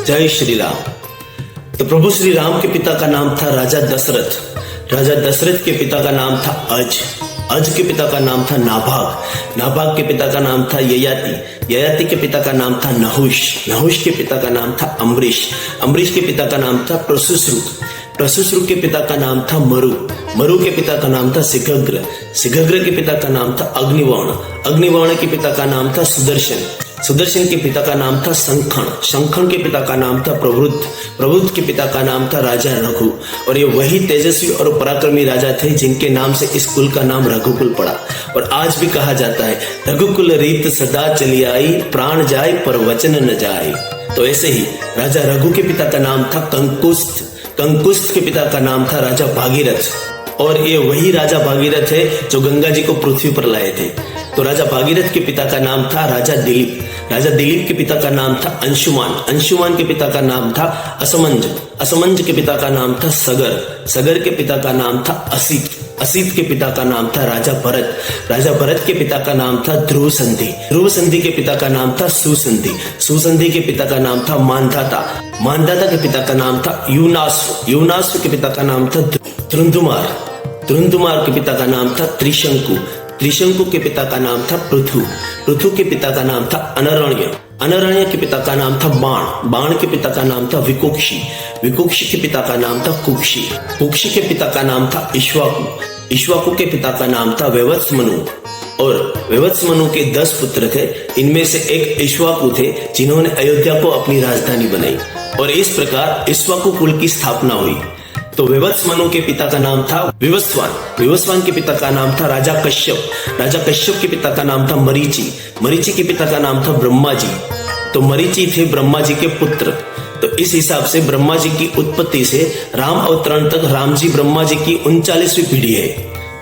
जय श्री राम। तो प्रभु श्री राम के पिता का नाम था राजा दशरथ। राजा दशरथ के पिता का नाम था अज के पिता का नाम था नाभाग के पिता का नाम था ययाति के पिता का नाम था नहुष के पिता का नाम था अम्बरीश के पिता का नाम था प्रसुश्रु के पिता का नाम था मरु के पिता का नाम था सिगग्र के पिता का नाम था अग्निवर्ण के पिता का नाम था सुदर्शन के पिता का नाम था शंखण के पिता का नाम था प्रबुद्ध के पिता का नाम था राजा रघु। और ये वही तेजस्वी और पराक्रमी राजा थे जिनके नाम से इस कुल का नाम रघुकुल पड़ा। और आज भी कहा जाता है रघुकुल रीत सदा चली आई, प्राण जाए पर वचन न जाए। तो ऐसे ही राजा रघु के पिता का नाम था कंकुस्त के पिता का नाम था राजा भागीरथ। और ये वही राजा भागीरथ है जो गंगा जी को पृथ्वी पर लाए थे। तो राजा भागीरथ के पिता का नाम था राजा दिलीप के पिता का नाम था अंशुमान के पिता का नाम था असमंज के पिता का नाम था सगर के पिता का नाम था असित के पिता का नाम था राजा भरत के पिता का नाम था ध्रुव संधि के पिता का नाम था सुसंधि के पिता का नाम था मानधाता के पिता का नाम था यूनास के पिता का नाम था धुंधुमार के पिता का नाम था त्रिशंकु के पिता का नाम था पृथु के पिता का नाम था अनरण्य के पिता का नाम था बाण के पिता का नाम था विकुक्षी के पिता का नाम था कुक्षी के पिता का नाम था इक्ष्वाकु के पिता का नाम था वैवस्वनु। और वैवस्वनु के 10 पुत्र थे। इनमें से एक इक्ष्वाकु थे जिन्होंने अयोध्या को अपनी राजधानी बनाई। और इस प्रकार इक्ष्वाकु कुल की स्थापना हुई। तो वैवस्वनु के पिता का नाम था विवस्वान के पिता का नाम था राजा कश्यप के पिता का नाम था मरीचि के पिता का नाम था ब्रह्मा जी। तो मरीचि थे ब्रह्मा जी के पुत्र। तो इस हिसाब से ब्रह्मा जी की उत्पत्ति से राम अवतरण तक राम जी ब्रह्मा जी की 39वीं पीढ़ी है।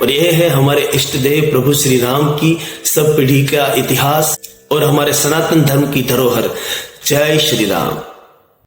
और यह है हमारे इष्ट देव प्रभु श्री राम की सब पीढ़ी का इतिहास और हमारे सनातन धर्म की धरोहर। जय श्री राम।